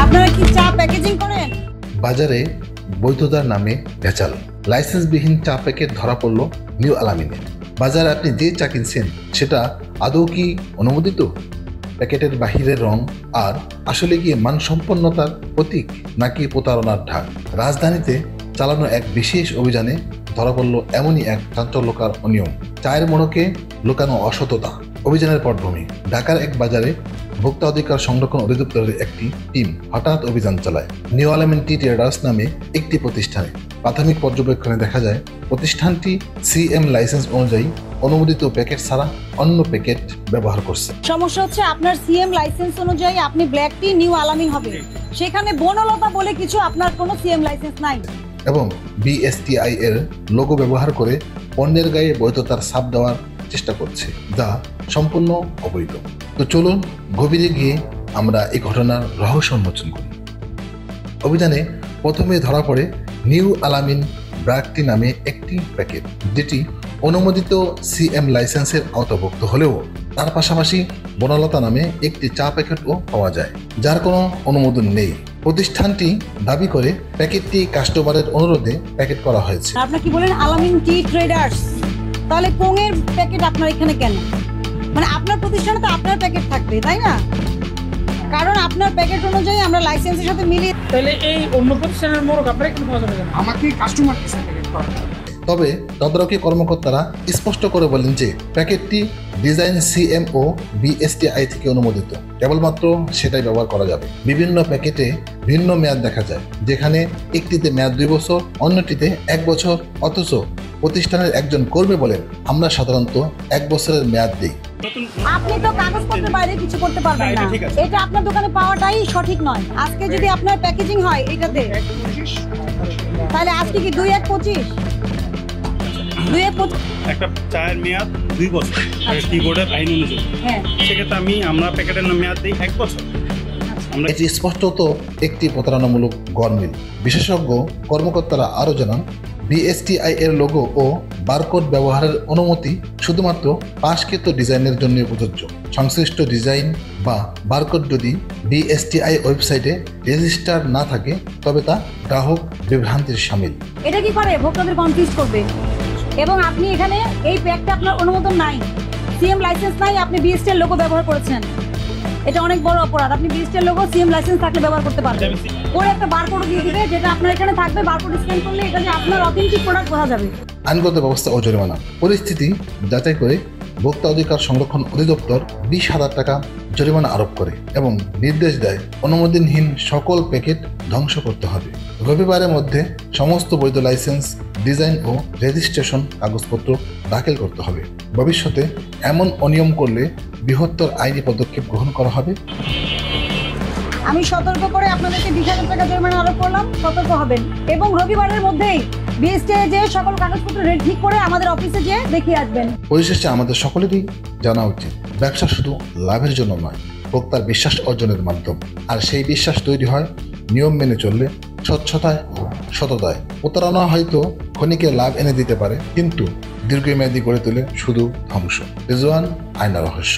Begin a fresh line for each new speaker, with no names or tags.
আপনারা কি চা প্যাকেজিং করেন?
বাজারে বৈধতার নামে ভেজাল, লাইসেন্সবিহীন চা প্যাকেট ধরা পড়ল নিউ আলামিনে। বাজারে আপনি যে চা কিনছেন সেটা আদৌ কি অনুমোদিত? প্যাকেটের বাহিরের রং আর আসলে কি মানসম্পন্নতার প্রতীক নাকি প্রতারণার ঢাক? রাজধানীতে চালানো এক বিশেষ অভিযানে ধরা পড়ল এমনই এক চাঞ্চল্যকর অনিয়ম। চায়ের মোড়কে লুকানো অসততা। অভিযানের পটভূমি ঢাকার এক বাজারে ভোক্তা অধিকার সংরক্ষণ অধিদপ্তরের একটি টিম হঠাৎ অভিযান চালায় নিউ আলামিন টি ট্রেডার্স নামে একটি প্রতিষ্ঠানে। প্রাথমিক পর্যবেক্ষণে দেখা যায় প্রতিষ্ঠানটি সিএম লাইসেন্স অনুযায়ী অনুমোদিত প্যাকেট ছাড়া অন্য প্যাকেট ব্যবহার করছে।
সমস্যা হচ্ছে আপনার সিএম লাইসেন্স অনুযায়ী আপনি ব্ল্যাক টি নিউ আলামিন হবে, সেখানে বনলতা বলে কিছু আপনার কোনো সিএম লাইসেন্স নাই
এবং বিএসটিআই এর লোগো ব্যবহার করে পণ্যের গায়ে বৈধতার ছাপ দেওয়ার চেষ্টা করছে, যা সম্পূর্ণ অবৈধ। তো চলুন গভীরে গিয়ে আমরা এই ঘটনার রহস্য উন্মোচন করি। অভিযানে প্রথমে ধরা পড়ে নিউ আলামিন ব্ল্যাক টি নামে একটি প্যাকেট, যেটি অনুমোদিত সিএম লাইসেন্সের আওতাভুক্ত হলেও তার পাশাপাশি বনলতা নামে একটি চা প্যাকেটও পাওয়া যায়, যার কোনো অনুমোদন নেই। প্রতিষ্ঠানটি দাবি করে প্যাকেটটি কাস্টমারের অনুরোধে প্যাকেট করা হয়েছে।
আপনারা কি বলেন আলামিন টি ট্রেডার্স, তাহলে কোঙের প্যাকেট আপনার এখানে কেন? মানে আপনার প্রতিষ্ঠানে তো আপনার প্যাকেট থাকবে, তাই না? কারণ আপনার প্যাকেট অনুযায়ী আমরা লাইসেন্সের সাথে মিলিয়ে,
তাহলে এই অন্য প্রতিষ্ঠানের মোড়ক আপনারা এখানে পাওয়া যাবে না, আমাকে কাস্টমার প্যাকেট করা।
তবে তদারকি কর্মকর্তারা স্পষ্ট করে বলেন যে প্যাকেটটি ডিজাইন সিএম ও বিএসটিআই থেকে অনুমোদিত, কেবলমাত্র সেটাই ব্যবহার করা যাবে। বিভিন্ন প্যাকেটে ভিন্ন মেয়াদ দেখা যায়, যেখানে একটিতে মেয়াদ 2 বছর, অন্যটিতে 1 বছর। অথচ প্রতিষ্ঠানের একজন কর্মী বলেন, আমরা সাধারণত 1 বছরের মেয়াদ দিই।
আপনি তো কাগজপত্রের বাইরে কিছু করতে পারবেন না, এটা আপনার দোকানে পাওয়াটাই সঠিক নয়। আজকে যদি আপনার প্যাকেজিং হয় এটাতে, তাহলে আজকে কি 2-1-25?
একটা চায়ের মেয়াদ 2 বছর কিবোর্ডের আইন অনুযায়ী, সেক্ষেত্রে আমরা প্যাকেটের মেয়াদ দিই 1 বছর।
এটি স্পষ্টত একটি প্রতারণামূলক গরমিল। বিশেষজ্ঞ কর্মকর্তারা আরও জানান, বিএসটিআই এর লোগো ও বারকোড ব্যবহারের অনুমতি শুধুমাত্র পাশকৃত ডিজাইনের জন্য প্রযোজ্য। সংশ্লিষ্ট ডিজাইন বা বারকোড যদি বিএসটিআই ওয়েবসাইটে রেজিস্টার না থাকে তবে তা গ্রাহক বিভ্রান্তির শামিল।
এটা কি করে ভোক্তাদের কনফিউজ করবে। এবং আপনি এখানে এই প্যাকটা আপনার অনুমোদন নাই, সিএম লাইসেন্স নাই, আপনি বিএসটি এর লোগো ব্যবহার করেছেন, এটা অনেক বড় অপরাধ। আপনি বিএসটি এর লোগো সিএম লাইসেন্স থাকলে ব্যবহার করতে পারবেন। ওর একটা বারকোড দিয়ে দিবে, যেটা আপনার এখানে থাকবে, বারকোড স্ক্যান করলে এটা যে আপনার অথেন্টিক প্রোডাক্ট বোঝা যাবে।
আইনগত ব্যবস্থা ও জরিমানা পরিস্থিতি যাচাই করে ভোক্তা অধিকার সংরক্ষণ অধিদপ্তর 20,000 টাকা জরিমানা আরোপ করে এবং নির্দেশ দেয় অনুমোদনহীন সকল প্যাকেট ধ্বংস করতে হবে। রবিবারের মধ্যে সমস্ত বৈধ লাইসেন্স, ডিজাইন ও রেজিস্ট্রেশন কাগজপত্র দাখিল করতে হবে। ভবিষ্যতে এমন অনিয়ম করলে বৃহত্তর আইনি পদক্ষেপ গ্রহণ করা হবে।
আমি সতর্ক করে আপনাদেরকে 20,000 টাকা জরিমানা আরোপ করলাম, সতর্ক হবেন এবং রবিবারের মধ্যেই বিএসটি যে সকল কাগজপত্র রেডি ঠিক করে আমাদের অফিসে যেয়ে দেখিয়ে আসবেন।
পরিশেষে আমাদের সকলেরই জানা উচিত, ব্যবসা শুধু লাভের জন্য নয়, ভোক্তার বিশ্বাস অর্জনের মাধ্যম। আর সেই বিশ্বাস তৈরি হয় নিয়ম মেনে চললে, স্বচ্ছতায় ও সততায়। প্রতারণা হয়তো ক্ষণিকের লাভ এনে দিতে পারে, কিন্তু দীর্ঘমেয়াদী গড়ে তোলে শুধু ধ্বংস। রেজওয়ান, আয়না রহস্য।